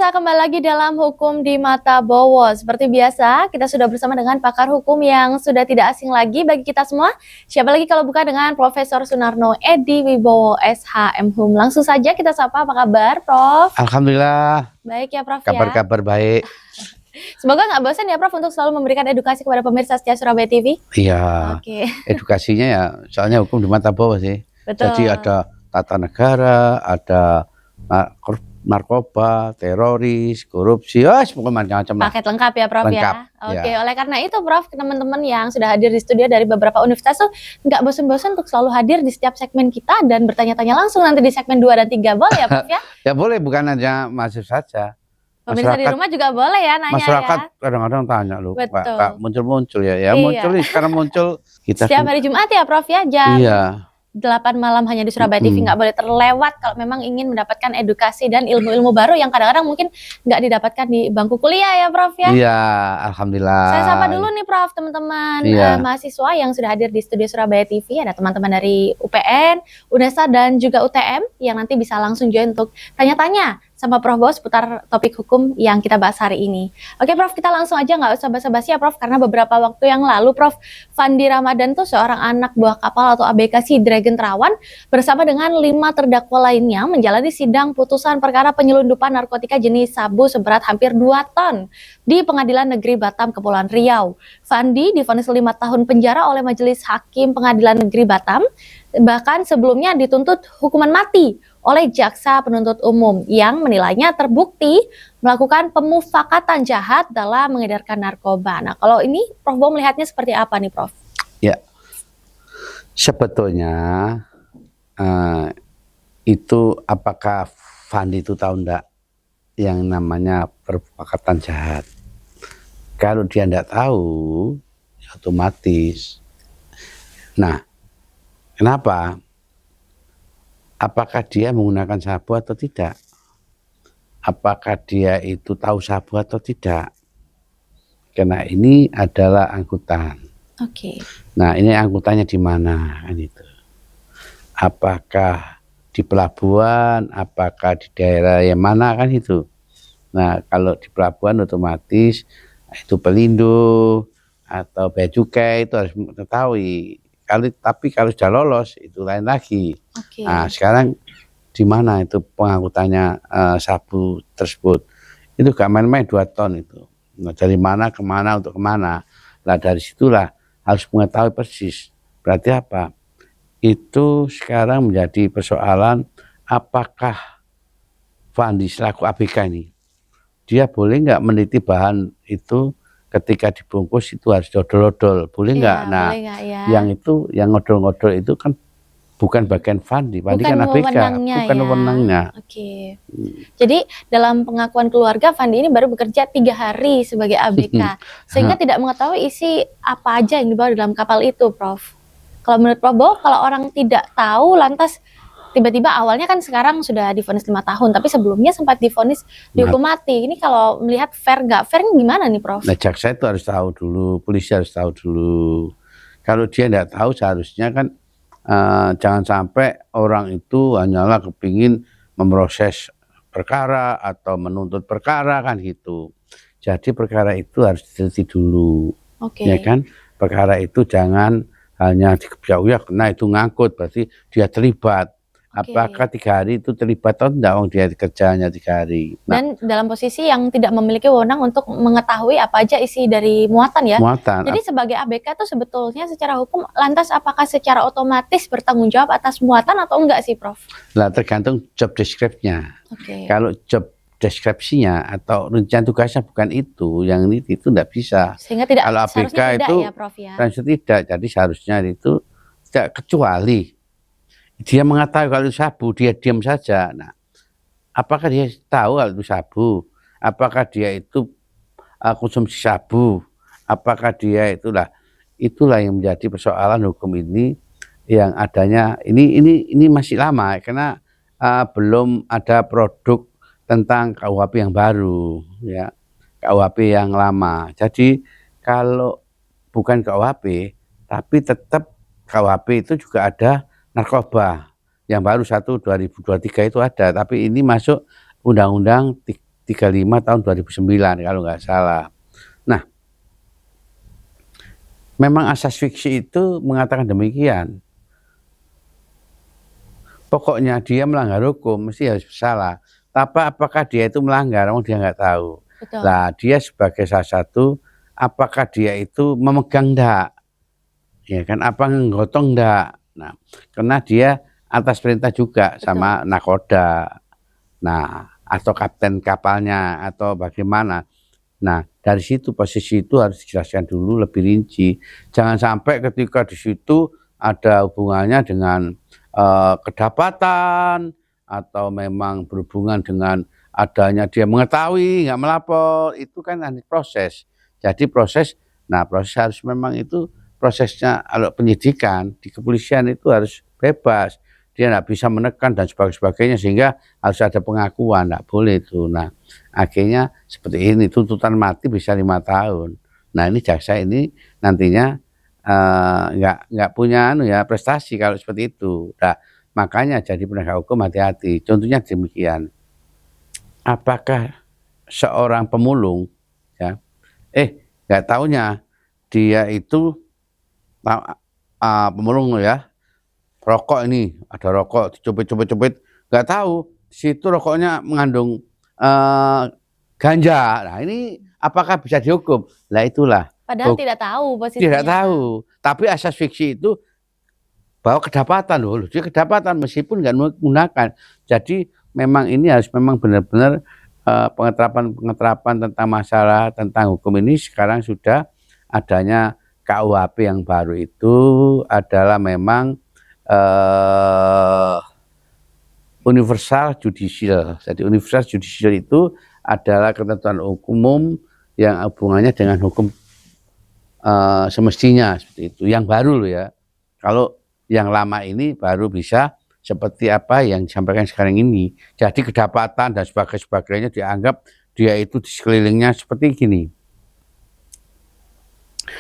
Pemirsa, kembali lagi dalam Hukum di Mata Bowo. Seperti biasa, kita sudah bersama dengan pakar hukum yang sudah tidak asing lagi bagi kita semua. Siapa lagi kalau bukan dengan Profesor Sunarno Edi Wibowo, SH MHum. Langsung saja kita sapa, apa kabar, Prof? Alhamdulillah. Baik ya, Prof, Kabar-kabar baik. Semoga nggak bosan ya, Prof, untuk selalu memberikan edukasi kepada pemirsa setia Surabaya TV. Iya. Oke. Edukasinya ya, soalnya hukum di mata Bowo sih. Betul. Jadi ada tata negara, ada narkoba, teroris, korupsi, pokoknya macam-macam lah. Paket lengkap ya, Prof. Lengkap, ya. Oke, ya. Oleh karena itu, Prof, teman-teman yang sudah hadir di studio dari beberapa universitas tuh nggak bosan-bosan untuk selalu hadir di setiap segmen kita dan bertanya-tanya langsung nanti di segmen 2 dan 3, boleh ya, Prof, ya? Ya boleh, bukan hanya mahasiswa saja. Pemirsa di rumah juga boleh ya nanya masyarakat ya. Kadang-kadang tanya loh, Betul. Kak, muncul ya. Ya Iya. muncul nih, sekarang muncul. Kita setiap hari Jumat ya, Prof, ya, jam iya. 8 malam hanya di Surabaya TV, nggak boleh terlewat kalau memang ingin mendapatkan edukasi dan ilmu-ilmu baru yang kadang-kadang mungkin nggak didapatkan di bangku kuliah ya, Prof, ya. Iya, alhamdulillah. Saya sapa dulu nih, Prof, teman-teman mahasiswa yang sudah hadir di studio Surabaya TV. Ada teman-teman dari UPN, UNESA, dan juga UTM yang nanti bisa langsung join untuk tanya-tanya sama Prof Bowo seputar topik hukum yang kita bahas hari ini. Oke, Prof, kita langsung aja, nggak usah basa-basi ya, Prof, karena beberapa waktu yang lalu, Prof, Fandi Ramadan tuh seorang anak buah kapal atau ABK Sea Dragon Terawan bersama dengan 5 terdakwa lainnya menjalani sidang putusan perkara penyelundupan narkotika jenis sabu seberat hampir 2 ton di Pengadilan Negeri Batam, Kepulauan Riau. Fandi divonis 5 tahun penjara oleh Majelis Hakim Pengadilan Negeri Batam, bahkan sebelumnya dituntut hukuman mati oleh jaksa penuntut umum yang menilainya terbukti melakukan pemufakatan jahat dalam mengedarkan narkoba. Nah, kalau ini Prof Bowo melihatnya seperti apa nih, Prof? Ya, sebetulnya itu apakah Fandi itu tahu enggak yang namanya permufakatan jahat? Kalau dia enggak tahu, ya otomatis. Nah, kenapa? Apakah dia menggunakan sabu atau tidak? Apakah dia itu tahu sabu atau tidak? Karena ini adalah angkutan. Oke. Nah, ini angkutannya di mana? Kan itu. Apakah di pelabuhan? Apakah di daerah yang mana? Kan itu. Nah, kalau di pelabuhan otomatis itu Pelindo atau bea cukai itu harus mengetahui. Tapi kalau sudah lolos itu lain lagi. Okay. Nah, sekarang di mana itu pengangkutannya sabu tersebut? Itu gak main-main 2 ton itu. Nah, dari mana kemana untuk kemana? Nah, dari situlah harus mengetahui persis. Berarti apa? Itu sekarang menjadi persoalan apakah Fandi selaku ABK ini, dia boleh nggak meneliti bahan itu ketika dibungkus itu harus dodol-dodol, boleh nggak? Nah, boleh gak, ya? Yang itu, yang ngodol-ngodol itu kan bukan bagian Fandi kan ABK, bukan wewenangnya. Oke. Jadi dalam pengakuan keluarga, Fandi ini baru bekerja 3 hari sebagai ABK, sehingga tidak mengetahui isi apa aja yang dibawa dalam kapal itu, Prof. Kalau menurut Prof Bowo, kalau orang tidak tahu lantas tiba-tiba awalnya kan sekarang sudah divonis 5 tahun, tapi sebelumnya sempat divonis dihukum mati. Ini kalau melihat fair nggak fair gimana nih, Prof? Nah, jaksa itu harus tahu dulu, polisi harus tahu dulu. Kalau dia nggak tahu seharusnya kan jangan sampai orang itu hanyalah kepingin memproses perkara atau menuntut perkara kan gitu. Jadi perkara itu harus diteliti dulu, ya kan? Perkara itu jangan hanya dikejauh ya, nah itu ngangkut berarti dia terlibat. Apakah 3 hari itu terlibat atau enggak? Dia kerjanya 3 hari. Nah, dan dalam posisi yang tidak memiliki wewenang untuk mengetahui apa aja isi dari muatan ya. Muatan. Jadi sebagai ABK itu sebetulnya secara hukum lantas apakah secara otomatis bertanggung jawab atas muatan atau enggak sih, Prof? Lah tergantung job description-nya. Kalau job deskripsinya atau rencana tugasnya bukan itu, yang itu enggak bisa. Sehingga tidak. Kalau ABK itu ya, Prof, ya? tidak, jadi seharusnya itu tidak, kecuali dia mengetahui kalau itu sabu, dia diam saja. Nah, apakah dia tahu kalau itu sabu? Apakah dia itu konsumsi sabu? Apakah dia itulah yang menjadi persoalan hukum ini yang adanya ini masih lama karena belum ada produk tentang KUHP yang baru, ya, KUHP yang lama. Jadi kalau bukan KUHP, tapi tetap KUHP itu juga ada narkoba yang baru 1/2023 itu ada, tapi ini masuk Undang-Undang 35 tahun 2009 kalau nggak salah. Nah, memang asas fiksi itu mengatakan demikian. Pokoknya dia melanggar hukum, mesti harus bersalah. Tapi apakah dia itu melanggar, dia nggak tahu. Betul. Nah, dia sebagai salah satu, apakah dia itu memegang enggak? Ya kan, apa nggotong enggak? Nah, karena dia atas perintah juga sama nakoda. Nah, atau kapten kapalnya atau bagaimana. Nah, dari situ posisi itu harus dijelaskan dulu lebih rinci. Jangan sampai ketika di situ ada hubungannya dengan kedapatan atau memang berhubungan dengan adanya dia mengetahui nggak melapor, itu kan nanti proses. Jadi proses harus memang itu prosesnya. Kalau penyidikan di kepolisian itu harus bebas, dia nggak bisa menekan dan sebagainya, sehingga harus ada pengakuan, nggak boleh itu. Nah, akhirnya seperti ini, tuntutan mati bisa 5 tahun. Nah, ini jaksa ini nantinya nggak punya prestasi kalau seperti itu. Nah, makanya jadi penegak hukum hati-hati. Contohnya demikian, apakah seorang pemulung ya nggak taunya dia itu pemulung ya, rokok ini ada rokok dicubit, nggak tahu di situ rokoknya mengandung ganja. Nah, ini apakah bisa dihukum? Lah itulah. Padahal tidak tahu posisinya. Tidak tahu. Tapi asas fiksi itu bahwa kedapatan loh, dia kedapatan meskipun nggak menggunakan. Jadi memang ini harus memang benar-benar pengetapan tentang masalah tentang hukum ini. Sekarang sudah adanya KUHP yang baru itu adalah memang universal judicial. Jadi universal judicial itu adalah ketentuan umum yang hubungannya dengan hukum semestinya seperti itu. Yang baru loh ya. Kalau yang lama ini baru bisa seperti apa yang disampaikan sekarang ini. Jadi kedapatan dan sebagainya dianggap dia itu di sekelilingnya seperti gini.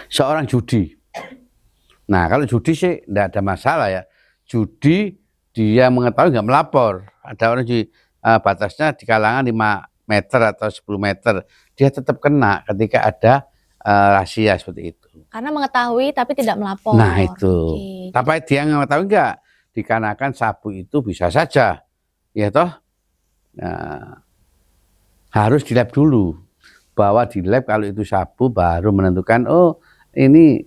Seorang judi. Nah, kalau judi sih tidak ada masalah ya. Judi dia mengetahui nggak melapor. Ada orang di batasnya di kalangan 5 meter atau 10 meter. Dia tetap kena ketika ada rahasia seperti itu. Karena mengetahui tapi tidak melapor. Nah itu. Tapi dia mengetahui enggak, dikarenakan sabu itu bisa saja, ya toh. Nah, harus di lab dulu. Bahwa di lab kalau itu sabu baru menentukan, oh ini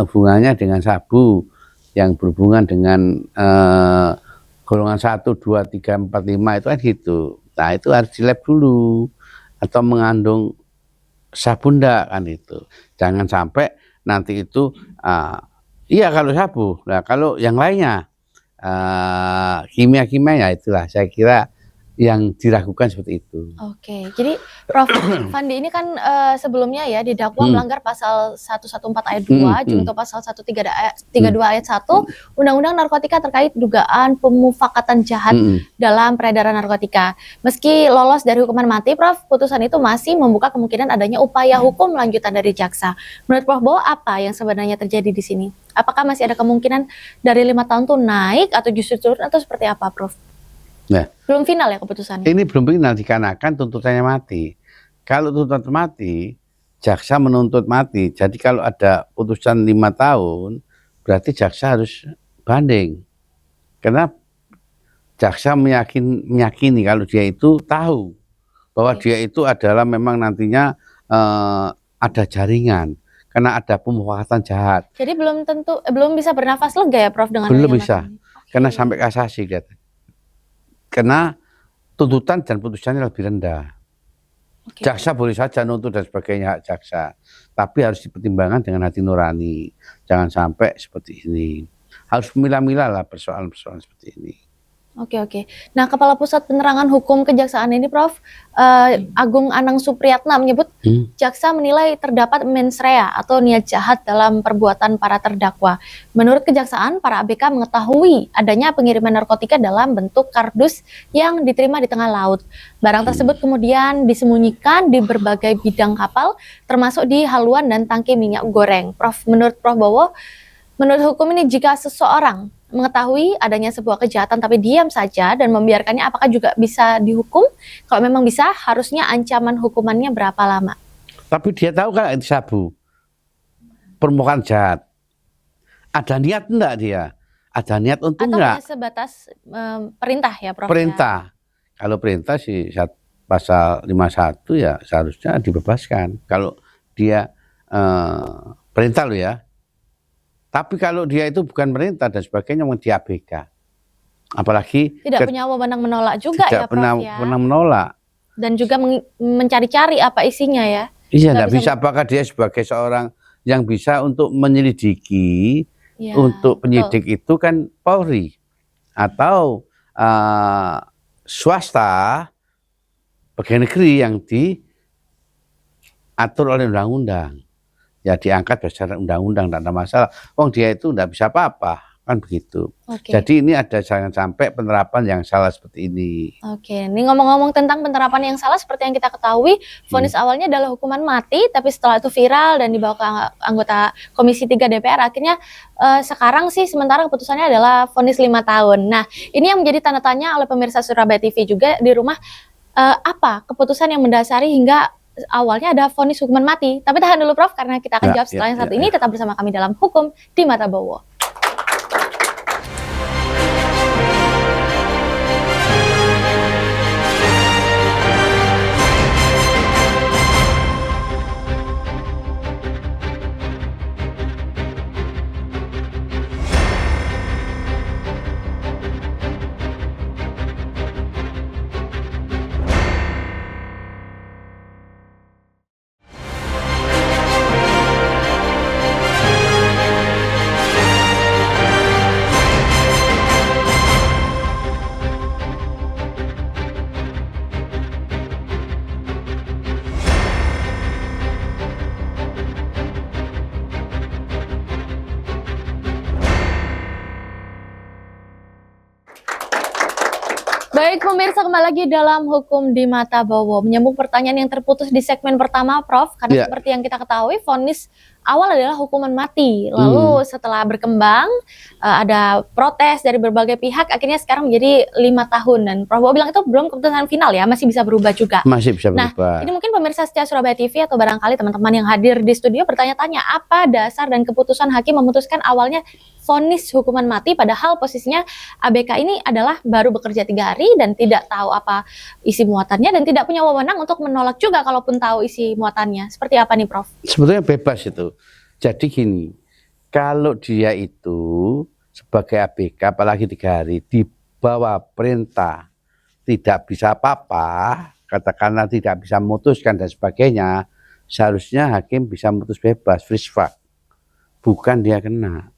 hubungannya dengan sabu yang berhubungan dengan golongan 1, 2, 3, 4, 5 itu kan gitu. Nah itu harus di lab dulu. Atau mengandung sabu enggak kan itu. Jangan sampai nanti itu iya kalau sabu. Nah kalau yang lainnya kimia-kimia ya itulah saya kira yang diragukan seperti itu. Oke, jadi Prof. Fandi ini kan sebelumnya ya didakwa melanggar pasal 114 ayat 2, junto pasal 132 ayat 1, Undang-Undang Narkotika terkait dugaan pemufakatan jahat dalam peredaran narkotika. Meski lolos dari hukuman mati, Prof, putusan itu masih membuka kemungkinan adanya upaya hukum lanjutan dari jaksa. Menurut Prof Bowo, apa yang sebenarnya terjadi di sini? Apakah masih ada kemungkinan dari 5 tahun itu naik atau justru turun atau seperti apa, Prof? Nah, belum final ya keputusannya? Ini belum final dikarenakan tuntutannya mati. Kalau tuntutan mati, jaksa menuntut mati. Jadi kalau ada putusan 5 tahun, berarti jaksa harus banding. Karena jaksa meyakini kalau dia itu tahu bahwa dia itu adalah memang nantinya ada jaringan. Karena ada pemufakatan jahat. Jadi belum bisa bernafas lega ya, Prof, dengan belum bisa. Karena sampai kasasi gitu. Karena tuntutan dan putusannya lebih rendah. Jaksa boleh saja nuntut dan sebagainya, hak jaksa. Tapi harus dipertimbangkan dengan hati nurani. Jangan sampai seperti ini. Harus memilah-milah lah persoalan-persoalan seperti ini. Oke. Nah, Kepala Pusat Penerangan Hukum Kejaksaan ini, Prof, Agung Anang Supriyatna menyebut jaksa menilai terdapat mens rea atau niat jahat dalam perbuatan para terdakwa. Menurut kejaksaan, para ABK mengetahui adanya pengiriman narkotika dalam bentuk kardus yang diterima di tengah laut. Barang tersebut kemudian disembunyikan di berbagai bidang kapal, termasuk di haluan dan tangki minyak goreng. Prof, menurut Prof Bowo, menurut hukum ini jika seseorang mengetahui adanya sebuah kejahatan tapi diam saja dan membiarkannya, apakah juga bisa dihukum? Kalau memang bisa, harusnya ancaman hukumannya berapa lama? Tapi dia tahu kan itu sabu, permukaan jahat. Ada niat enggak dia? Ada niat untuk Atau enggak? hanya sebatas perintah ya, Prof? Perintah. Kalau perintah sih pasal 51 ya seharusnya dibebaskan. Kalau dia perintah lo ya. Tapi kalau dia itu bukan perintah dan sebagainya, mau di ABK. Apalagi tidak punya wewenang menolak juga ya, Prof, pernah menolak. Dan juga mencari-cari apa isinya ya. Iya, nggak bisa. Apakah dia sebagai seorang yang bisa untuk menyelidiki, ya, untuk penyidik itu kan Polri atau swasta, pegawai negeri yang diatur oleh undang-undang. Ya diangkat berdasarkan undang-undang, tidak ada masalah. Dia itu tidak bisa apa-apa, kan begitu. Jadi ini ada jangan sampai penerapan yang salah seperti ini. Ini ngomong-ngomong tentang penerapan yang salah, seperti yang kita ketahui, vonis awalnya adalah hukuman mati, tapi setelah itu viral dan dibawa ke anggota Komisi 3 DPR, akhirnya sekarang sih sementara keputusannya adalah vonis 5 tahun. Nah, ini yang menjadi tanda tanya oleh pemirsa Surabaya TV juga di rumah, apa keputusan yang mendasari hingga awalnya ada vonis hukuman mati. Tapi tahan dulu, Prof, karena kita akan jawab setelah yang satu ini. Tetap bersama kami dalam Hukum di Mata Bowo. Baik pemirsa, kembali lagi dalam Hukum di Mata Bowo. Menyambung pertanyaan yang terputus di segmen pertama, Prof, karena seperti yang kita ketahui, vonis awal adalah hukuman mati. Lalu setelah berkembang, ada protes dari berbagai pihak, akhirnya sekarang menjadi 5 tahun. Dan Prof Bowo bilang itu belum keputusan final ya, masih bisa berubah juga. Masih bisa berubah. Nah, ini mungkin pemirsa setia Surabaya TV atau barangkali teman-teman yang hadir di studio bertanya-tanya, apa dasar dan keputusan hakim memutuskan awalnya vonis hukuman mati, padahal posisinya ABK ini adalah baru bekerja 3 hari dan tidak tahu apa isi muatannya dan tidak punya wewenang untuk menolak juga kalaupun tahu isi muatannya. Seperti apa nih, Prof? Sebetulnya bebas itu. Jadi gini, kalau dia itu sebagai ABK apalagi 3 hari di bawah perintah tidak bisa apa-apa, katakanlah tidak bisa memutuskan dan sebagainya, seharusnya hakim bisa memutus bebas, free fact. Bukan dia kena.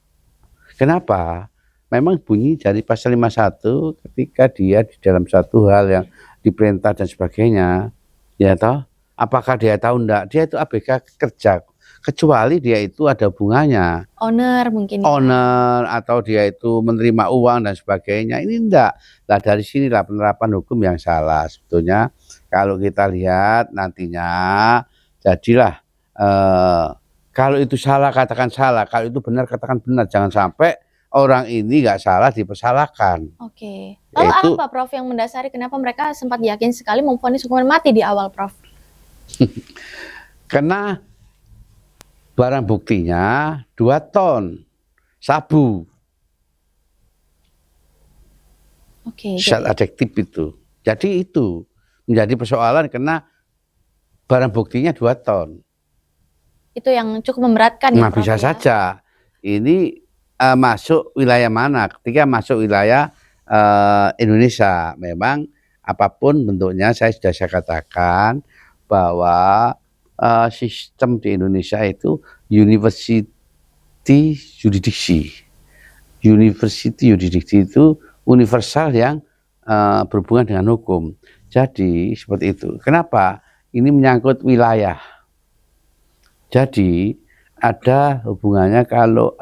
Kenapa? Memang bunyi dari pasal 51 ketika dia di dalam satu hal yang diperintah dan sebagainya, ya toh, apakah dia tahu enggak? Dia itu ABK kerja, kecuali dia itu ada hubungannya. Owner mungkin. Owner atau dia itu menerima uang dan sebagainya. Ini enggak. Nah dari sinilah penerapan hukum yang salah. Sebetulnya kalau kita lihat nantinya, jadilah kalau itu salah katakan salah, kalau itu benar katakan benar. Jangan sampai orang ini nggak salah dipersalahkan. Oke. Lalu apa, Prof, yang mendasari kenapa mereka sempat yakin sekali memvonis hukuman mati di awal, Prof? Karena barang buktinya 2 ton sabu. Zat adiktif itu. Jadi itu menjadi persoalan karena barang buktinya 2 ton. Itu yang cukup memberatkan ya, Prof? Bisa saja. Ini masuk wilayah mana? Ketika masuk wilayah Indonesia, memang apapun bentuknya, saya katakan bahwa sistem di Indonesia itu university jurisdiksi. University jurisdiksi itu universal yang berhubungan dengan hukum. Jadi seperti itu. Kenapa? Ini menyangkut wilayah. Jadi ada hubungannya kalau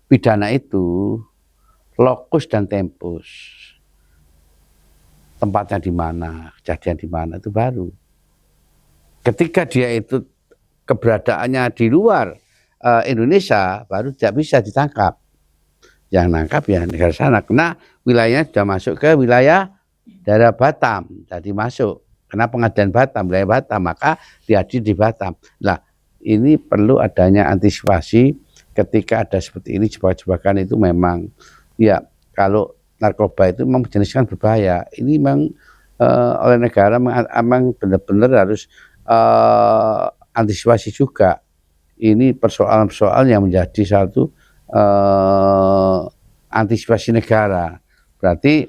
pidana itu lokus dan tempus, tempatnya di mana, kejadian di mana itu baru. Ketika dia itu keberadaannya di luar Indonesia, baru tidak bisa ditangkap. yang nangkap ya negara sana. Karena wilayahnya sudah masuk ke wilayah daerah Batam, jadi masuk. Karena pengadilan Batam, wilayah Batam, maka diadili di Batam. Nah, ini perlu adanya antisipasi ketika ada seperti ini, jebakan-jebakan itu memang, ya kalau narkoba itu memang jenis kan berbahaya. Ini memang oleh negara memang benar-benar harus antisipasi juga. Ini persoalan-persoalan yang menjadi satu antisipasi negara. Berarti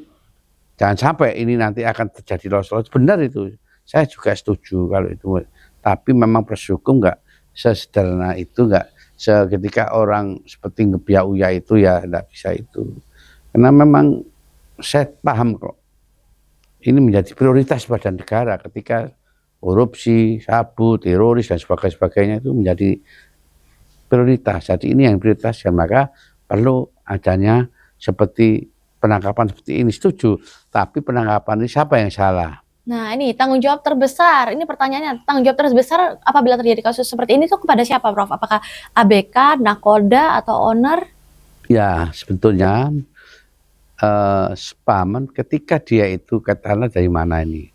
jangan sampai ini nanti akan terjadi loss-loss. Benar itu, saya juga setuju kalau itu. Tapi memang proses hukum nggak sesederhana itu, nggak seketika orang seperti ngebiak Uya itu ya nggak bisa itu. Karena memang saya paham kok, ini menjadi prioritas pada negara ketika korupsi, sabu, teroris dan sebagainya itu menjadi prioritas. Jadi ini yang prioritas, dan maka perlu adanya seperti penangkapan seperti ini. Setuju, tapi penangkapan ini siapa yang salah? Nah, ini tanggung jawab terbesar. Ini pertanyaannya, tanggung jawab terbesar apabila terjadi kasus seperti ini tuh kepada siapa, Prof? Apakah ABK, nakoda, atau owner? Ya, sebetulnya spaman ketika dia itu katakanlah dari mana ini?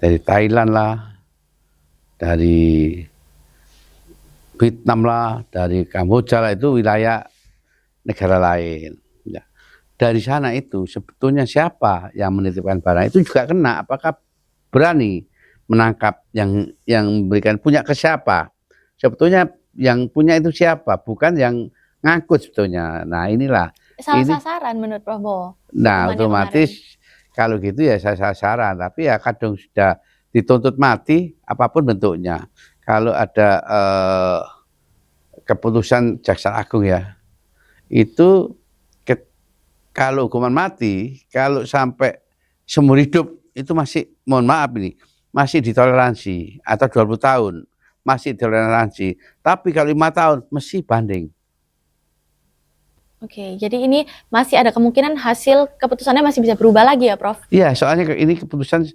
Dari Thailand lah, dari Vietnam lah, dari Kamboja lah, itu wilayah negara lain. Ya. Dari sana itu sebetulnya siapa yang menitipkan barang itu juga kena. Apakah berani menangkap yang memberikan, punya ke siapa? Sebetulnya yang punya itu siapa? Bukan yang ngangkut sebetulnya. Nah inilah. Salah sasaran menurut Prof. Nah otomatis kalau gitu ya salah sasaran. Tapi ya kadang sudah dituntut mati apapun bentuknya. Kalau ada keputusan Jaksa Agung ya, itu kalau hukuman mati, kalau sampai seumur hidup itu masih, mohon maaf ini, masih ditoleransi, atau 20 tahun masih ditoleransi. Tapi kalau 5 tahun mesti banding. Oke, jadi ini masih ada kemungkinan hasil keputusannya masih bisa berubah lagi ya, Prof? Iya, soalnya ini keputusan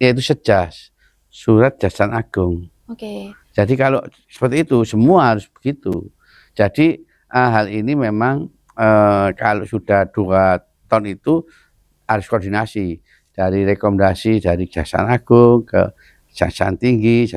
yaitu sejas, surat Jaksa Agung. Oke. Jadi kalau seperti itu semua harus begitu. Jadi hal ini memang kalau sudah 2 ton itu harus koordinasi dari rekomendasi dari Kejaksaan Agung ke Kejaksaan Tinggi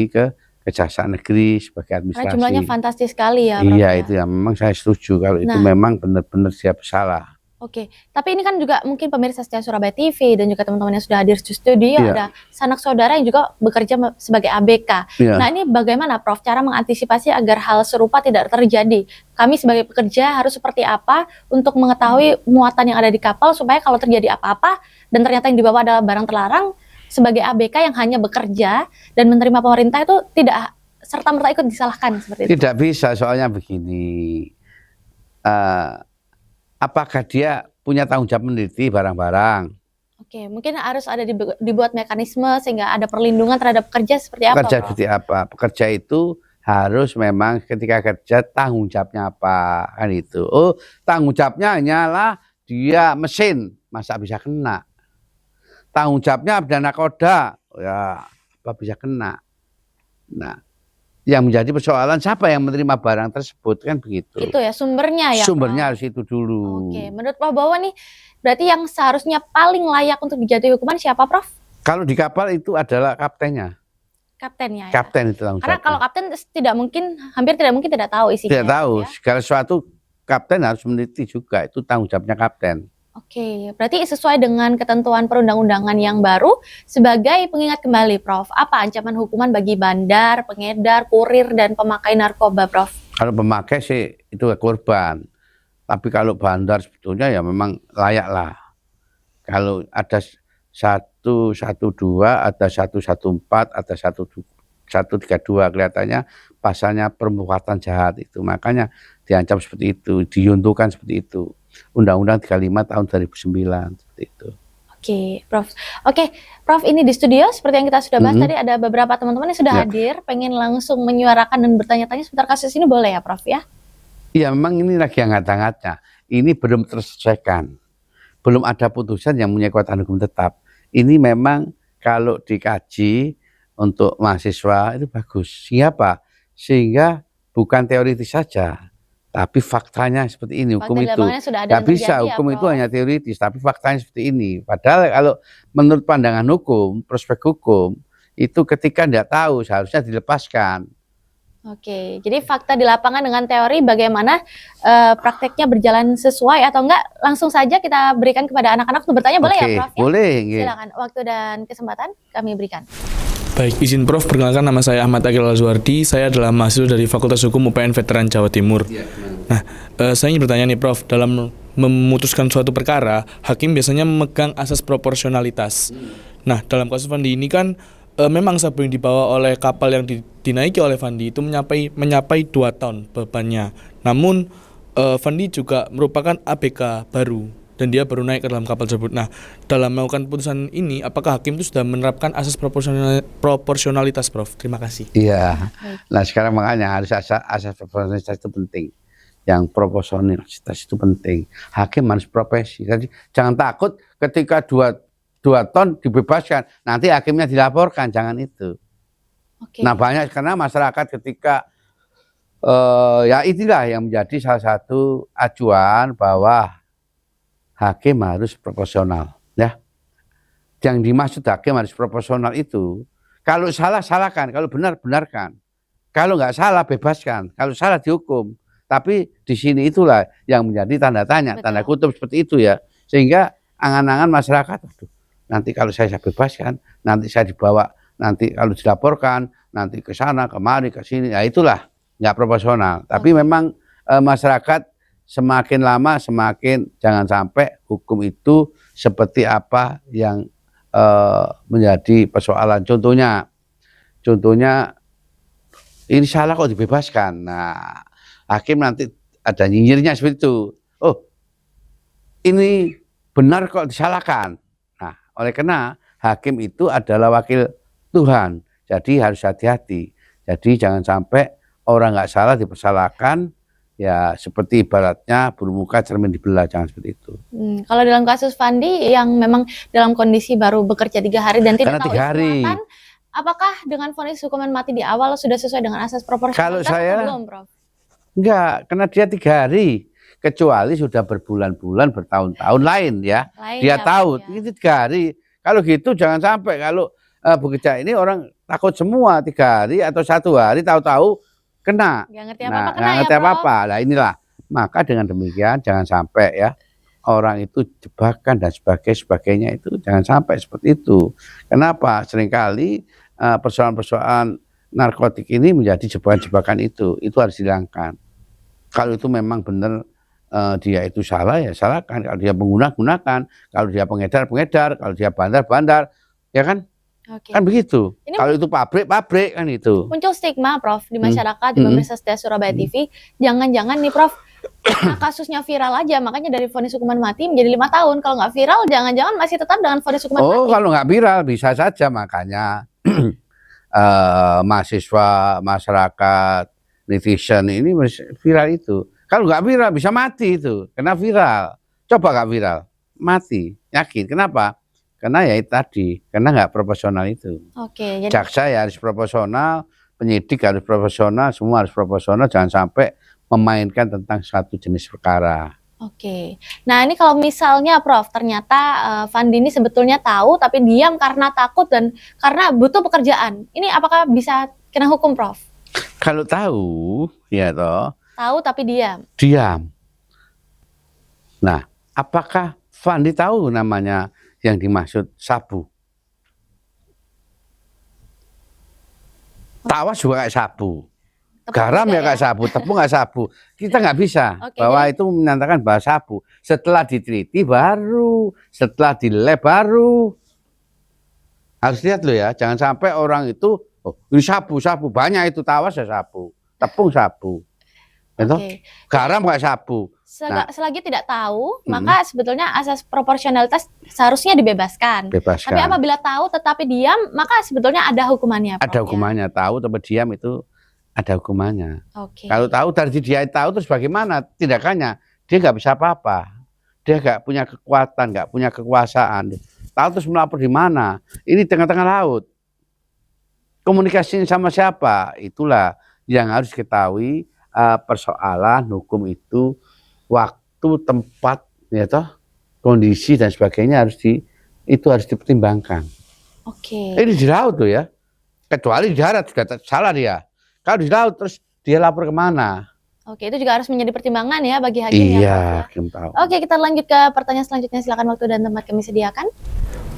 ke Kejaksaan Negeri sebagai administrasi. Karena jumlahnya fantastis sekali ya, Prof. Iya, itu ya memang saya setuju kalau itu memang benar-benar siap salah. Oke, tapi ini kan juga mungkin pemirsa setia Surabaya TV dan juga teman-teman yang sudah hadir di studio, ada sanak saudara yang juga bekerja sebagai ABK. Nah ini bagaimana Prof cara mengantisipasi agar hal serupa tidak terjadi? Kami sebagai pekerja harus seperti apa untuk mengetahui muatan yang ada di kapal supaya kalau terjadi apa-apa dan ternyata yang dibawa adalah barang terlarang, sebagai ABK yang hanya bekerja dan menerima pemerintah itu tidak serta-merta ikut disalahkan seperti itu? Tidak bisa, soalnya begini. Apakah dia punya tanggung jawab meneliti barang-barang? Oke, mungkin harus ada dibuat mekanisme sehingga ada perlindungan terhadap pekerja seperti apa? Pekerja seperti apa? Pekerja itu harus memang ketika kerja tanggung jawabnya apa, kan itu. Oh, tanggung jawabnya hanyalah dia mesin, masa bisa kena? Tanggung jawabnya ada nakoda, ya apa bisa kena? Nah, yang menjadi persoalan siapa yang menerima barang tersebut, kan begitu. Itu ya sumbernya ya. Sumbernya harus itu dulu. Oke, menurut Prof bahwa nih berarti yang seharusnya paling layak untuk dijatuhi hukuman siapa, Prof? Kalau di kapal itu adalah kaptennya. Kaptennya ya. Kapten itu tanggung jawabnya. Karena kalau kapten hampir tidak mungkin tidak tahu isinya. Tidak tahu, ya? Segala sesuatu kapten harus meneliti juga, itu tanggung jawabnya kapten. Oke, berarti sesuai dengan ketentuan perundang-undangan yang baru, sebagai pengingat kembali, Prof, apa ancaman hukuman bagi bandar, pengedar, kurir, dan pemakai narkoba, Prof? Kalau pemakai sih itu korban, tapi kalau bandar sebetulnya ya memang layak lah. Kalau ada 112, ada 114, ada 132, kelihatannya pasalnya perbuatan jahat itu, makanya diancam seperti itu, diyuntukan seperti itu. Undang-Undang 35 tahun 2009 seperti itu. Oke, Prof. Oke, Prof, ini di studio seperti yang kita sudah bahas tadi ada beberapa teman-teman yang sudah hadir, pengen langsung menyuarakan dan bertanya-tanya seputar kasus ini, boleh ya, Prof ya? Iya, memang ini lagi yang hangat-hangatnya. Ini belum terselesaikan. Belum ada putusan yang punya kekuatan hukum tetap. Ini memang kalau dikaji untuk mahasiswa itu bagus. Siapa? Sehingga bukan teoritis saja, Tapi faktanya seperti ini, hukum Fakta di itu. lapangannya sudah ada Nggak dan bisa, terjadi ya, hukum itu Prof. hanya teoritis, tapi faktanya seperti ini. Padahal kalau menurut pandangan hukum, prospek hukum, itu ketika nggak tahu seharusnya dilepaskan. Oke, jadi fakta di lapangan dengan teori bagaimana prakteknya berjalan sesuai atau enggak, langsung saja kita berikan kepada anak-anak untuk bertanya, boleh ya Oke, Prof? Ya? boleh. nggih. Silakan, waktu dan kesempatan kami berikan. Baik, izin Prof, perkenalkan nama saya Ahmad Akil Al-Zuardi. Saya adalah mahasiswa dari Fakultas Hukum UPN Veteran Jawa Timur. Nah, saya ingin bertanya nih Prof, dalam memutuskan suatu perkara, hakim biasanya memegang asas proporsionalitas. Nah, dalam kasus Fandi ini kan memang sabu yang dibawa oleh kapal yang dinaiki oleh Fandi itu menyapai 2 ton bebannya. Namun Fandi juga merupakan ABK baru dan dia baru naik ke dalam kapal tersebut. Nah, dalam melakukan putusan ini, apakah hakim itu sudah menerapkan asas proporsionalitas, Prof? Terima kasih. Iya. Nah sekarang makanya harus asas proporsionalitas itu penting. Yang proporsionalitas itu penting. Hakim harus profesi. Jadi jangan takut ketika 2 ton dibebaskan, nanti hakimnya dilaporkan, jangan itu. Oke. Nah banyak karena masyarakat ketika ya inilah yang menjadi salah satu acuan bahwa hakim harus proporsional, ya. Yang dimaksud hakim harus proporsional itu, kalau salah salahkan, kalau benar benarkan, kalau nggak salah bebaskan, kalau salah dihukum. Tapi di sini itulah yang menjadi tanda tanya, Betul. tanda kutip seperti itu ya, sehingga angan-angan masyarakat, aduh, nanti kalau saya bebaskan, nanti saya dibawa, nanti kalau dilaporkan, nanti ke sana, kemari, ke sini, ya itulah nggak proporsional. Tapi memang masyarakat semakin lama semakin jangan sampai hukum itu seperti apa yang menjadi persoalan. Contohnya ini salah kok dibebaskan. Nah, hakim nanti ada nyinyirnya seperti itu. Oh, ini benar kok disalahkan. Nah, oleh karena hakim itu adalah wakil Tuhan, jadi harus hati-hati. Jadi jangan sampai orang nggak salah dipersalahkan. Ya seperti ibaratnya bermuka cermin dibelah, jangan seperti itu. Kalau dalam kasus Fandi yang memang dalam kondisi baru bekerja 3 hari dan tidak Karena tahu 3 hari. istilahkan, apakah dengan vonis hukuman mati di awal sudah sesuai dengan asas proporsionalitas Kalau saya- atau belum, Prof? Enggak, karena dia 3 hari. Kecuali sudah berbulan-bulan, bertahun-tahun lain ya. Lain Dia ya, tahu, Prof, ya. ini 3 hari. Kalau gitu jangan sampai kalau bekerja ini orang takut semua 3 hari atau 1 hari tahu-tahu kena. Nggak ngerti apa-apa Nah, kena nggak ya, ngerti Prof? apa-apa. Nah inilah, maka dengan demikian jangan sampai ya orang itu jebakan dan sebagainya itu jangan sampai seperti itu. Kenapa? Seringkali persoalan-persoalan narkotik ini menjadi jebakan-jebakan itu harus dihilangkan. Kalau itu memang benar dia itu salah ya salahkan. Kalau dia pengguna gunakan, kalau dia pengedar, kalau dia bandar, ya kan? Oke. Kan begitu. Ini Kalau itu pabrik kan itu. muncul stigma, Prof, di masyarakat, di pemirsa setia Surabaya TV. Jangan-jangan nih, Prof, karena kasusnya viral aja, makanya dari vonis hukuman mati menjadi 5 tahun. Kalau nggak viral, jangan-jangan masih tetap dengan vonis hukuman Oh, mati. kalau nggak viral bisa saja, makanya mahasiswa, masyarakat, netizen ini viral itu. Kalau nggak viral bisa mati itu, karena viral. Coba nggak viral, mati, yakin. Kenapa? Karena ya itu tadi, karena nggak proporsional itu. Oke, jadi Jaksa ya harus proporsional, penyidik harus proporsional, semua harus proporsional, jangan sampai memainkan tentang satu jenis perkara. oke. Nah, ini kalau misalnya, Prof, ternyata Fandi ini sebetulnya tahu tapi diam karena takut dan karena butuh pekerjaan. Ini apakah bisa kena hukum, Prof? Kalau tahu, ya toh, Tahu tapi diam. diam. Nah, apakah Fandi tahu namanya yang dimaksud sabu? Tawas juga kayak sabu. Tepuk Garam juga ya kayak sabu, tepung nggak sabu. Kita nggak bisa Oke, bahwa itu menyatakan bahwa sabu. Setelah diteliti baru, setelah dilab baru. Harus lihat loh ya, jangan sampai orang itu, oh ini sabu, banyak itu tawas ya sabu, tepung sabu. Gitu? Oke. Garam kayak sabu. Selagi tidak tahu, maka sebetulnya asas proporsionalitas seharusnya dibebaskan. Bebaskan. Tapi apabila tahu tetapi diam, maka sebetulnya ada hukumannya, Prof, Ada ya? hukumannya, tahu tapi diam itu ada hukumannya. Oke. Kalau tahu dari dia tahu terus bagaimana tindakannya? Dia nggak bisa apa-apa. Dia nggak punya kekuatan, nggak punya kekuasaan. Tahu terus melapor di mana? Ini tengah-tengah laut. Komunikasinya sama siapa? Itulah yang harus diketahui persoalan hukum itu waktu, tempat, ya toh, kondisi dan sebagainya itu harus dipertimbangkan. Oke. Ini di laut tuh ya, kecuali di darat juga salah dia. Kalau di laut terus dia lapor kemana? Oke, itu juga harus menjadi pertimbangan ya bagi hakim ya, Prof, Iya, ya. hakim tahu. Oke, kita lanjut ke pertanyaan selanjutnya. Silakan, waktu dan tempat kami sediakan.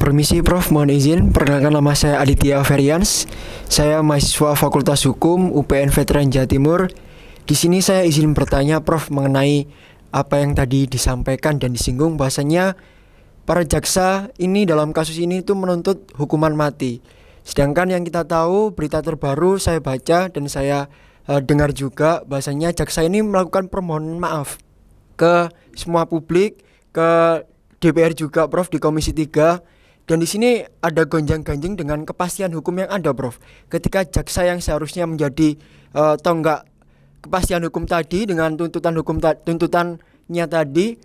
Permisi Prof, mohon izin. Perkenalkan, nama saya Aditya Ferians. Saya mahasiswa Fakultas Hukum UPN Veteran Jawa Timur. Di sini saya izin bertanya Prof mengenai apa yang tadi disampaikan dan disinggung, bahasanya para jaksa ini dalam kasus ini itu menuntut hukuman mati. Sedangkan yang kita tahu, berita terbaru saya baca dan saya dengar juga bahasanya jaksa ini melakukan permohonan maaf ke semua publik, ke DPR juga Prof, di Komisi 3. Dan di sini ada gonjang-ganjing dengan kepastian hukum yang ada Prof. Ketika jaksa yang seharusnya menjadi tonggak kepastian hukum tadi dengan tuntutannya tadi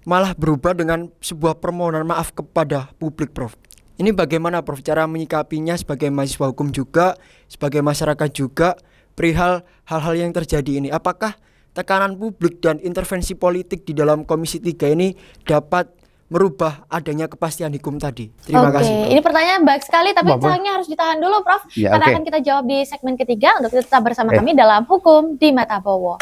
malah berubah dengan sebuah permohonan maaf kepada publik Prof. Ini bagaimana Prof cara menyikapinya sebagai mahasiswa hukum juga, sebagai masyarakat juga, perihal hal-hal yang terjadi ini? Apakah tekanan publik dan intervensi politik di dalam Komisi 3 ini dapat merubah adanya kepastian hukum tadi? Terima kasih Prof. Ini pertanyaan baik sekali, tapi Apa? sayangnya harus ditahan dulu Prof, Ya, karena oke. akan kita jawab di segmen ketiga. Untuk itu tetap bersama kami dalam Hukum di Mata Bowo.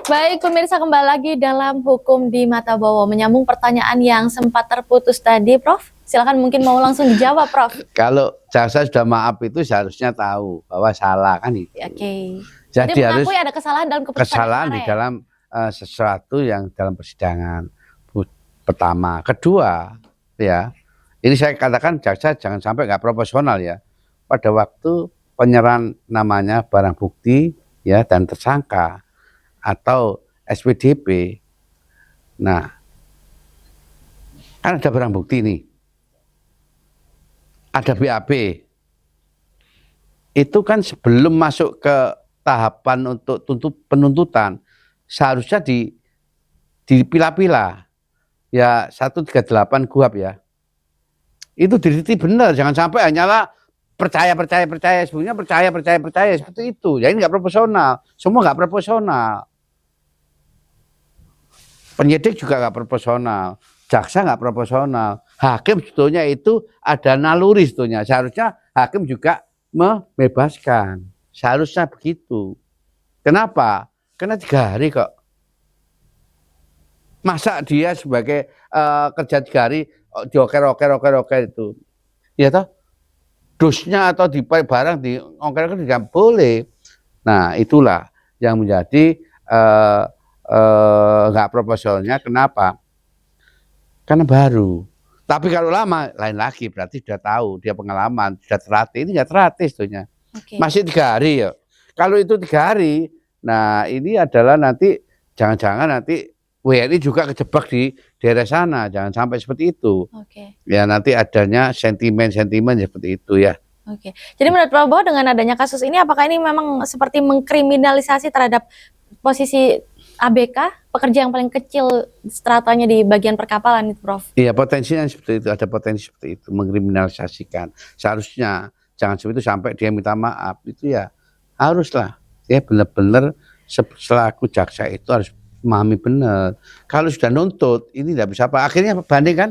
Baik, pemirsa, kembali lagi dalam Hukum di Mata Bowo. Menyambung pertanyaan yang sempat terputus tadi, Prof. Silakan, mungkin mau langsung dijawab, Prof. Kalau jaksa sudah maaf itu seharusnya tahu bahwa salah kan itu. Oke. Jadi harus mengakui ada kesalahan dalam keputusan kesalahan yang di kemarin. dalam sesuatu yang dalam persidangan. Pertama, kedua, ya ini saya katakan jaksa jangan sampai nggak proporsional ya. Pada waktu penyerahan namanya barang bukti ya dan tersangka atau SPDP, nah kan ada barang bukti nih, ada BAP, itu kan sebelum masuk ke tahapan untuk penuntutan seharusnya dipilah-pilah ya 138 KUHP ya, itu diriti benar, jangan sampai hanyalah percaya sebetulnya percaya seperti itu ya. Ini nggak proporsional, semua nggak proporsional, penyidik juga nggak proporsional, jaksa nggak proporsional, hakim sebetulnya itu ada naluri sebetulnya, seharusnya hakim juga membebaskan, seharusnya begitu. Kenapa? Karena 3 hari kok. Masa dia sebagai kerja 3 hari dioker itu, ya toh, dosnya atau di barang di oker tidak boleh. Nah itulah yang menjadi nggak proporsionalnya. Kenapa? Karena baru. Tapi kalau lama lain lagi, berarti sudah tahu, dia pengalaman, sudah terlatih. Ini nggak terlatih sebetulnya. Masih 3 hari ya. Kalau itu 3 hari, nah ini adalah nanti jangan-jangan nanti WNI juga kejebak di daerah sana, jangan sampai seperti itu. Ya nanti adanya sentimen seperti itu ya. Jadi menurut Prabowo dengan adanya kasus ini, apakah ini memang seperti mengkriminalisasi terhadap posisi ABK, pekerja yang paling kecil stratanya di bagian perkapalan itu, Prof? Iya, potensinya seperti itu, ada potensi seperti itu, mengkriminalisasikan. Seharusnya jangan seperti itu sampai dia minta maaf, itu ya haruslah dia benar-benar selaku jaksa itu harus memahami benar. Kalau sudah nuntut, ini tidak bisa apa. Akhirnya banding kan?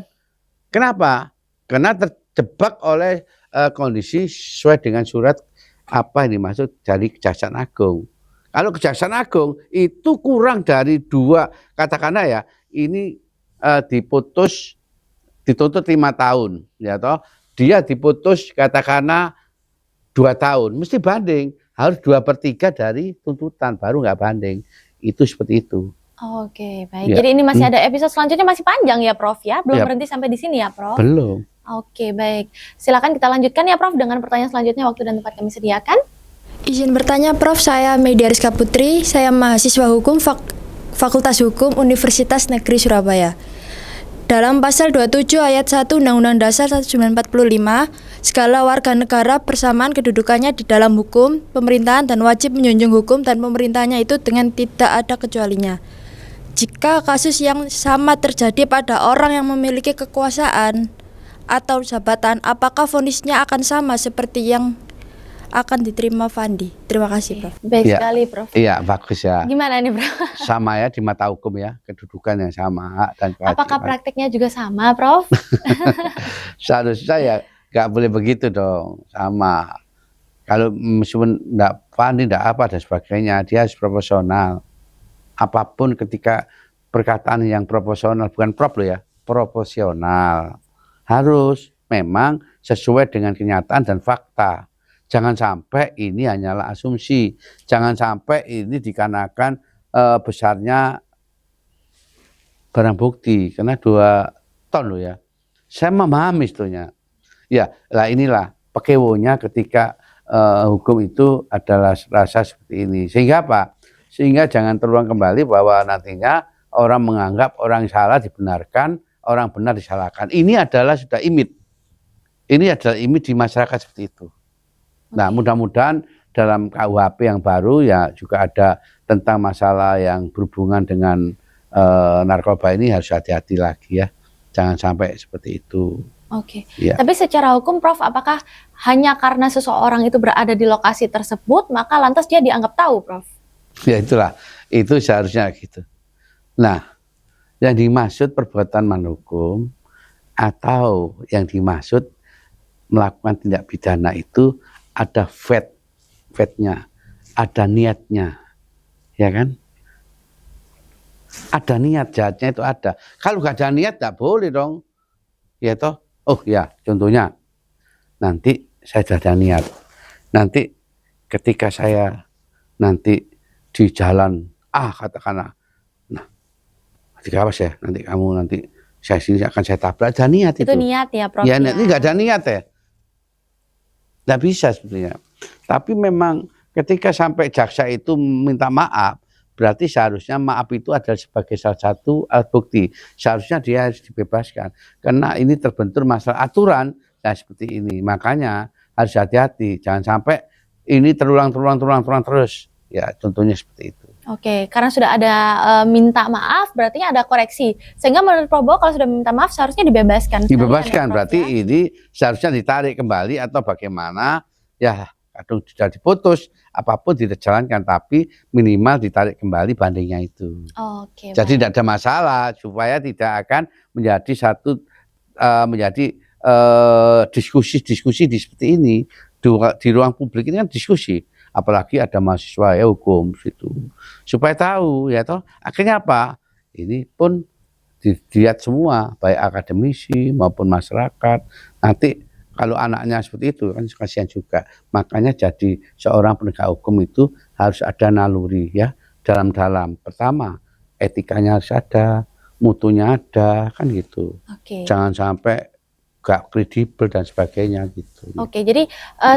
Kenapa? Karena terjebak oleh kondisi sesuai dengan surat apa yang dimaksud dari Kejaksaan Agung. Kalau Kejaksaan Agung itu kurang dari 2, katakanlah ya, ini dituntut 5 tahun, ya toh, dia diputus katakanlah tahun, mesti banding. Harus 2/3 dari tuntutan, baru nggak banding. Itu seperti itu. Oke, baik. Ya. Jadi ini masih ada episode selanjutnya, masih panjang ya Prof ya? Belum Ya. berhenti sampai di sini ya Prof? Belum. Oke, baik. Silakan kita lanjutkan ya Prof dengan pertanyaan selanjutnya, waktu dan tempat kami sediakan. Izin bertanya Prof, saya Media Rizka Putri, saya mahasiswa hukum Fakultas Hukum Universitas Negeri Surabaya. Dalam pasal 27 ayat 1 Undang-Undang Dasar 1945, segala warga negara bersamaan kedudukannya di dalam hukum, pemerintahan dan wajib menjunjung hukum dan pemerintahnya itu dengan tidak ada kecualinya. Jika kasus yang sama terjadi pada orang yang memiliki kekuasaan atau jabatan, apakah vonisnya akan sama seperti yang akan diterima Fandi? Terima kasih, Prof. Baik Iya. sekali Prof. Iya, bagus ya. Gimana nih Prof? Sama ya di mata hukum ya, kedudukan yang sama, hak dan kewajiban. Apakah praktiknya juga sama Prof? Seharusnya ya nggak boleh begitu dong, sama. Kalau meskipun nggak Fandi, nggak apa dan sebagainya, dia harus proporsional. Apapun ketika perkataan yang proporsional, bukan prop loh ya, proporsional. Harus memang sesuai dengan kenyataan dan fakta. Jangan sampai ini hanyalah asumsi. Jangan sampai ini dikarenakan besarnya barang bukti. Karena 2 ton loh ya. Saya memahami sebetulnya. Ya, lah inilah pekewonya ketika hukum itu adalah rasa seperti ini. Sehingga apa? Sehingga jangan terulang kembali bahwa nantinya orang menganggap orang salah dibenarkan, orang benar disalahkan. Ini adalah sudah image. Ini adalah image di masyarakat seperti itu. Nah, mudah-mudahan dalam KUHP yang baru ya juga ada tentang masalah yang berhubungan dengan narkoba ini harus hati-hati lagi ya. Jangan sampai seperti itu. Oke. Ya. Tapi secara hukum Prof, apakah hanya karena seseorang itu berada di lokasi tersebut maka lantas dia dianggap tahu, Prof? Ya itulah, itu seharusnya gitu. Nah, yang dimaksud perbuatan melawan hukum atau yang dimaksud melakukan tindak pidana itu ada fatnya, ada niatnya, ya kan? Ada niat jahatnya itu ada. Kalau nggak ada niat nggak boleh dong, ya toh. Oh ya, contohnya nanti saya sudah ada niat. Nanti ketika saya nanti di jalan katakanlah, nah, ketika apa ya? Nanti kamu nanti saya sini akan saya tabrak. Ada niat itu. Itu niat ya, Prof? Ya, ini nggak ada niat ya. Nggak bisa sebetulnya. Tapi memang ketika sampai jaksa itu minta maaf, berarti seharusnya maaf itu adalah sebagai salah satu alat bukti. Seharusnya dia harus dibebaskan. Karena ini terbentur masalah aturan ya seperti ini. Makanya harus hati-hati. Jangan sampai ini terulang terus. Ya contohnya seperti itu. Oke, karena sudah ada minta maaf, berarti ada koreksi. Sehingga menurut Prof kalau sudah minta maaf seharusnya dibebaskan. Dibebaskan, ya, Prof, berarti ya? ini seharusnya ditarik kembali atau bagaimana. Ya kadang sudah diputus, apapun tidak dijalankan, tapi minimal ditarik kembali bandingnya itu. Oke. Jadi baik. tidak ada masalah, supaya tidak akan menjadi satu diskusi-diskusi di seperti ini. Di ruang publik ini kan diskusi. Apalagi ada mahasiswa ya hukum situ, supaya tahu ya toh akhirnya apa, ini pun dilihat semua baik akademisi maupun masyarakat. Nanti kalau anaknya seperti itu kan kasihan juga. Makanya jadi seorang penegak hukum itu harus ada naluri ya dalam-dalam. Pertama etikanya harus ada, mutunya ada kan gitu. Oke. Jangan sampai gak kredibel dan sebagainya gitu. Oke, jadi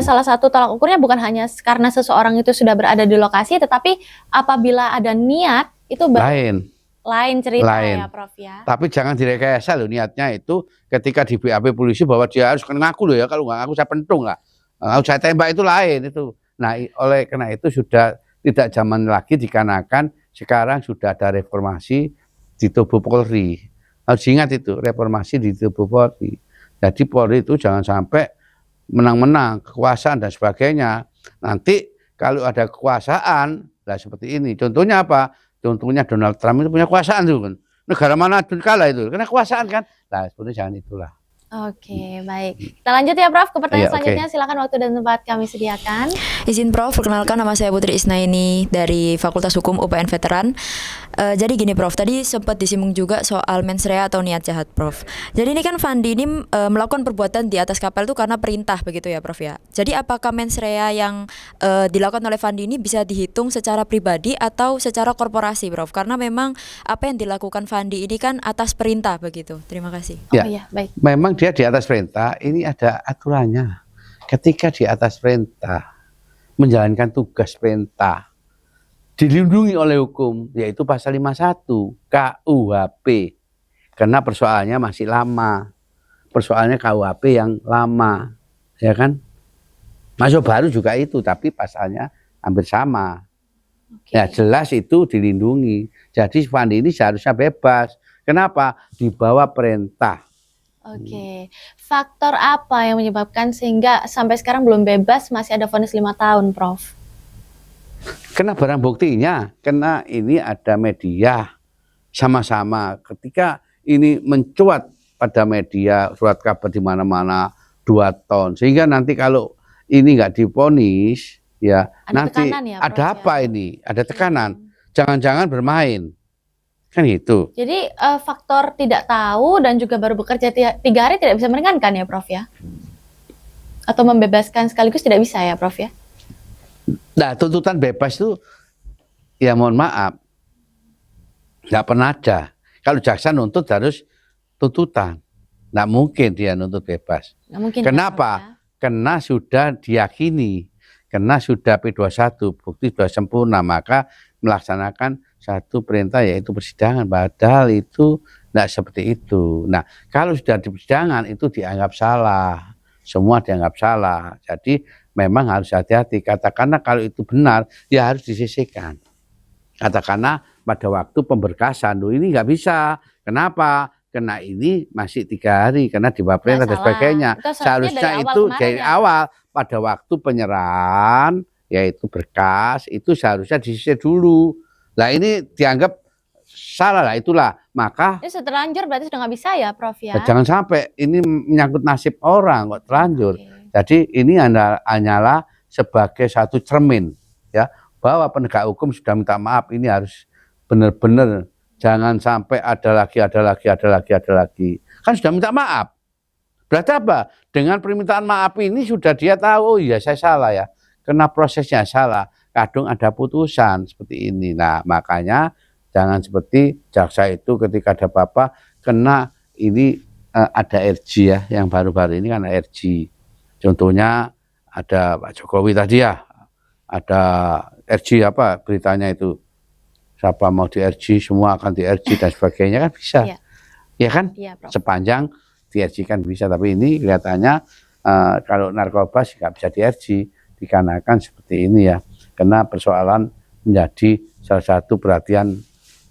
salah satu tolak ukurnya bukan hanya karena seseorang itu sudah berada di lokasi, tetapi apabila ada niat itu lain cerita ya, Prof ya. Tapi jangan direkayasa loh niatnya itu ketika di BAP polisi bahwa dia harus ngaku loh ya, kalau nggak ngaku saya pentung lah, kalau saya tembak itu lain itu. Nah, oleh karena itu sudah tidak zaman lagi dikarenakan sekarang sudah ada reformasi di tubuh Polri. Harus ingat itu reformasi di tubuh Polri. Jadi Polri itu jangan sampai menang-menang, kekuasaan dan sebagainya. Nanti kalau ada kekuasaan, lah seperti ini. Contohnya apa? Contohnya Donald Trump itu punya kekuasaan tuh kan. Negara mana kalah itu? Karena kekuasaan kan. Nah seperti jangan itulah. Oke, baik. Kita lanjut ya Prof ke pertanyaan Iya, oke. selanjutnya. Silakan waktu dan tempat kami sediakan. Izin Prof, perkenalkan nama saya Putri Isnaini dari Fakultas Hukum UPN Veteran. Jadi gini Prof, tadi sempat disinggung juga soal mens rea atau niat jahat Prof. Jadi ini kan Fandi ini melakukan perbuatan di atas kapal itu karena perintah begitu ya Prof ya. Jadi apakah mens rea yang dilakukan oleh Fandi ini bisa dihitung secara pribadi atau secara korporasi Prof? Karena memang apa yang dilakukan Fandi ini kan atas perintah begitu. Terima kasih. Oh Ya. iya, baik. Memang dia di atas perintah, ini ada aturannya. Ketika di atas perintah, menjalankan tugas perintah, dilindungi oleh hukum, yaitu pasal 51 KUHP. Karena persoalannya masih lama. Persoalannya KUHP yang lama, ya kan? Masuk baru juga itu, tapi pasalnya hampir sama. Oke. Ya jelas itu dilindungi. Jadi Fandi ini seharusnya bebas. Kenapa? Di bawah perintah. Oke. Faktor apa yang menyebabkan sehingga sampai sekarang belum bebas, masih ada vonis 5 tahun, Prof? Kena barang buktinya, kena ini ada media sama-sama. Ketika ini mencuat pada media, surat kabar di mana-mana 2 ton, sehingga nanti kalau ini nggak divonis, ya Ada nanti tekanan ya, ada Prof, apa ya? ini? Ada tekanan. Jangan-jangan bermain, kan gitu. Jadi faktor tidak tahu dan juga baru bekerja 3 hari tidak bisa meringankan ya, Prof ya? Atau membebaskan sekaligus tidak bisa ya, Prof ya? Nah, tuntutan bebas itu, ya mohon maaf, nggak pernah ada. Kalau jaksa nuntut harus tuntutan. Nggak mungkin dia nuntut bebas. Nggak mungkin. Kenapa? Ya, Prof, Karena sudah diyakini, karena sudah P21, bukti sudah sempurna, maka melaksanakan satu perintah yaitu persidangan. Padahal itu tidak seperti itu. Nah, kalau sudah di persidangan itu dianggap salah. Semua dianggap salah. Jadi memang harus hati-hati. Katakanlah kalau itu benar, ya harus disisihkan. Katakanlah pada waktu pemberkasan, loh ini nggak bisa. Kenapa? Karena ini masih 3 hari, karena di bawah perintah dan salah. sebagainya. Itu seharusnya Seharusnya dari awal itu kemarin dari ya. awal, pada waktu penyerahan, yaitu berkas, itu seharusnya disisir dulu. Nah ini dianggap salah lah, itulah. Maka Ini sudah terlanjur berarti sudah nggak bisa ya, Prof ya? jangan sampai ini menyangkut nasib orang kok terlanjur. Oke. Jadi ini hanyalah sebagai satu cermin ya, bahwa penegak hukum sudah minta maaf, ini harus benar-benar jangan sampai ada lagi. Kan sudah minta maaf. Berarti apa? Dengan permintaan maaf ini sudah dia tahu, oh iya saya salah ya. Karena prosesnya salah, kadang ada putusan seperti ini. Nah, makanya jangan seperti jaksa itu ketika ada apa-apa kena ini ada RG ya, yang baru-baru ini kan RG. Contohnya ada Pak Jokowi tadi ya, ada RG apa beritanya itu, siapa mau di RG semua akan di RG dan sebagainya kan bisa, Iya. ya kan? Iya, Prof. Sepanjang di RG kan bisa, tapi ini kelihatannya kalau narkoba sih nggak bisa di RG, dikarenakan seperti ini ya, karena persoalan menjadi salah satu perhatian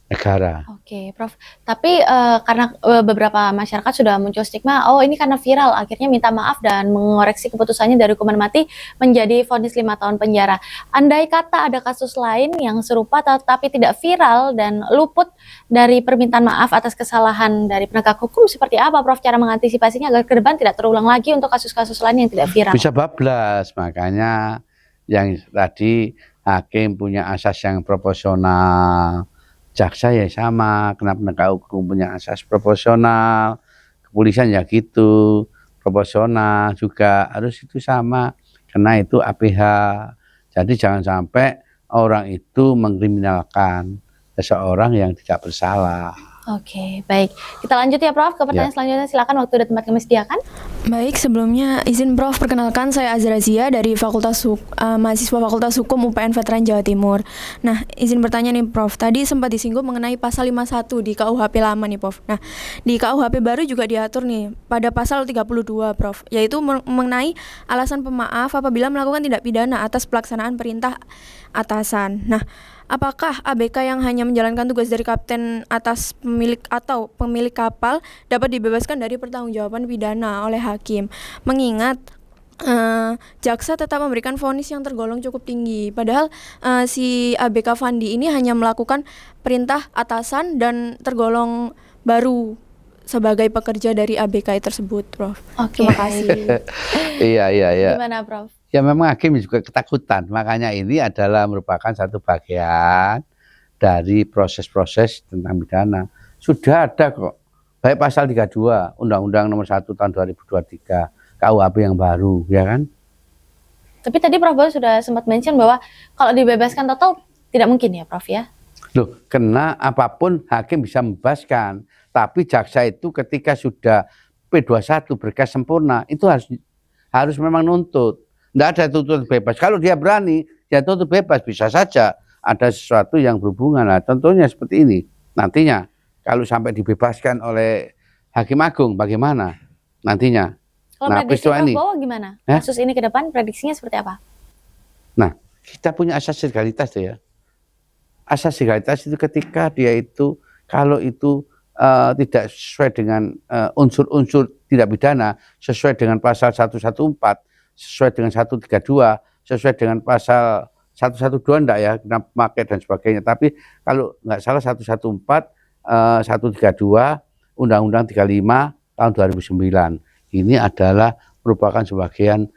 negara. Oke, Prof. Tapi karena beberapa masyarakat sudah muncul stigma, oh ini karena viral, akhirnya minta maaf dan mengoreksi keputusannya dari hukuman mati menjadi vonis 5 tahun penjara. Andai kata ada kasus lain yang serupa tetapi tidak viral dan luput dari permintaan maaf atas kesalahan dari penegak hukum, seperti apa, Prof, cara mengantisipasinya agar ke depan tidak terulang lagi untuk kasus-kasus lain yang tidak viral? Bisa bablas, makanya yang tadi hakim punya asas yang proporsional, jaksa ya sama, kenapa penegak hukum punya asas proporsional, kepolisian ya gitu, proporsional juga harus itu sama, karena itu APH. Jadi jangan sampai orang itu mengkriminalkan seseorang yang tidak bersalah. Oke, baik. Kita lanjut ya, Prof, ke pertanyaan selanjutnya. Silakan, waktu dan tempat kami sediakan. Baik, sebelumnya izin Prof, perkenalkan saya Azrazia dari mahasiswa Fakultas Hukum UPN Veteran Jawa Timur. Nah, izin bertanya nih Prof, tadi sempat disinggung mengenai pasal 51 di KUHP lama nih Prof. Nah, di KUHP baru juga diatur nih pada pasal 32 Prof, yaitu mengenai alasan pemaaf apabila melakukan tindak pidana atas pelaksanaan perintah atasan. Nah, apakah ABK yang hanya menjalankan tugas dari kapten atas pemilik kapal dapat dibebaskan dari pertanggungjawaban pidana oleh hakim? Mengingat jaksa tetap memberikan vonis yang tergolong cukup tinggi. Padahal si ABK Fandi ini hanya melakukan perintah atasan dan tergolong baru sebagai pekerja dari ABK tersebut, Prof. Oke. Terima kasih. Iya. Gimana, Prof? Ya memang hakim juga ketakutan, makanya ini adalah merupakan satu bagian dari proses-proses tentang pidana. Sudah ada kok, baik pasal 32 Undang-Undang Nomor 1 Tahun 2023 KUHP yang baru, ya kan? Tapi tadi Prof Bowo sudah sempat mention bahwa kalau dibebaskan total tidak mungkin ya, Prof ya? Loh, kena apapun hakim bisa membebaskan, tapi jaksa itu ketika sudah P21 berkas sempurna itu harus memang nuntut. Tidak ada tuntut bebas. Kalau dia berani, dia tuntut bebas, bisa saja ada sesuatu yang berhubungan. Nah, tentunya seperti ini. Nantinya kalau sampai dibebaskan oleh Hakim Agung, bagaimana nantinya? Kalau Nah, prediksi peristiwa Prof ini, Bowo gimana? Hah? Kasus ini ke depan prediksinya seperti apa? nah, kita punya asas legalitas tuh ya. Asas legalitas itu ketika dia itu, kalau itu tidak sesuai dengan unsur-unsur tidak pidana, sesuai dengan pasal 114, sesuai dengan 132, sesuai dengan pasal 112 enggak ya, kena pemakai dan sebagainya. Tapi kalau nggak salah 114, 132, Undang-Undang 35 tahun 2009. Ini adalah merupakan sebagian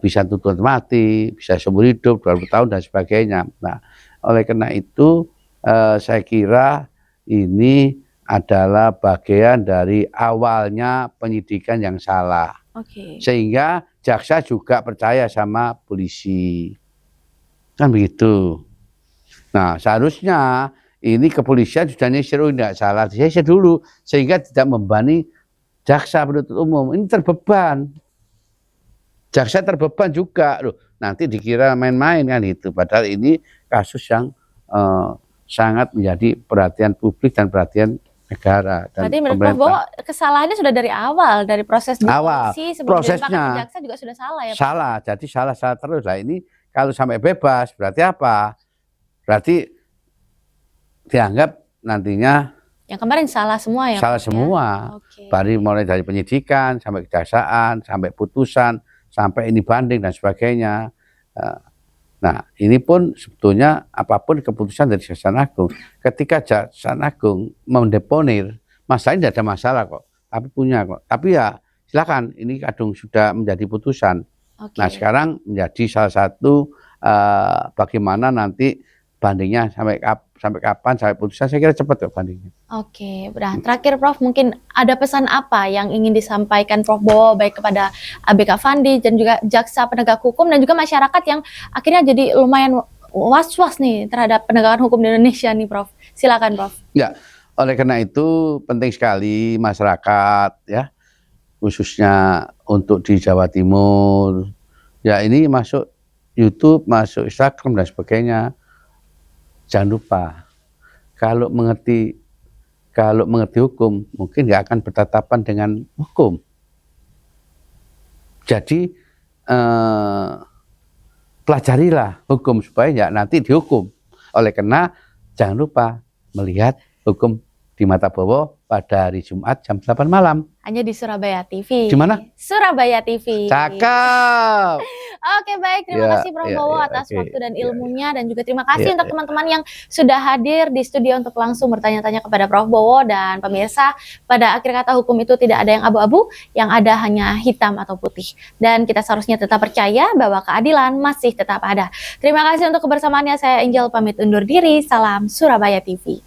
bisa tuntutan mati, bisa seumur hidup, 20 tahun dan sebagainya. Nah, oleh karena itu saya kira ini adalah bagian dari awalnya penyidikan yang salah. Oke. Sehingga jaksa juga percaya sama polisi. Kan begitu. Nah, seharusnya ini kepolisian sudah nyisir, tidak salah, disisir dulu sehingga tidak membebani jaksa penuntut umum. Ini terbeban. Jaksa terbeban juga loh. Nanti dikira main-main kan itu. Padahal ini kasus yang sangat menjadi perhatian publik dan perhatian negara dan Berarti menurut Prof Bowo kesalahannya sudah dari awal, dari proses di polisi sebelum prosesnya ke jaksa juga sudah salah ya, Prof? Salah, jadi salah terus. Lah ini kalau sampai bebas berarti apa? Berarti dianggap nantinya Yang kemarin salah semua ya, salah Prof, semua. ya? Oke. Mulai dari penyidikan sampai kejaksaan, sampai putusan, sampai ini banding dan sebagainya. Nah, ini pun sebetulnya apapun keputusan dari Jaksa Agung, ketika Jaksa Agung mendeponir, masalahnya tidak ada masalah kok, tapi punya kok. Tapi ya silakan, ini kadung sudah menjadi putusan. Oke. Nah, sekarang menjadi salah satu bagaimana nanti bandingnya sampai kapan, sampai putusan, saya kira cepat kok bandingnya. Oke, nah terakhir Prof, mungkin ada pesan apa yang ingin disampaikan Prof Bowo baik kepada ABK Fandi dan juga jaksa penegak hukum dan juga masyarakat yang akhirnya jadi lumayan was-was nih terhadap penegakan hukum di Indonesia nih, Prof. Silakan, Prof. Ya, oleh karena itu penting sekali masyarakat ya, khususnya untuk di Jawa Timur, ya ini masuk YouTube, masuk Instagram dan sebagainya. Jangan lupa, kalau mengerti hukum, mungkin nggak akan bertatapan dengan hukum. Jadi pelajarilah hukum supaya nggak nanti dihukum. Oleh karena jangan lupa melihat hukum di mata Bowo pada hari Jumat jam 8 malam. Hanya di Surabaya TV. Di mana? Surabaya TV. Cakep. Oke, baik. Terima kasih Prof Bowo atas oke. waktu dan ilmunya dan juga terima kasih Ya, untuk teman-teman yang sudah hadir di studio untuk langsung bertanya-tanya kepada Prof Bowo dan pemirsa. Pada akhir kata hukum itu tidak ada yang abu-abu, yang ada hanya hitam atau putih. Dan kita seharusnya tetap percaya bahwa keadilan masih tetap ada. Terima kasih untuk kebersamaannya. Saya Angel pamit undur diri. Salam Surabaya TV.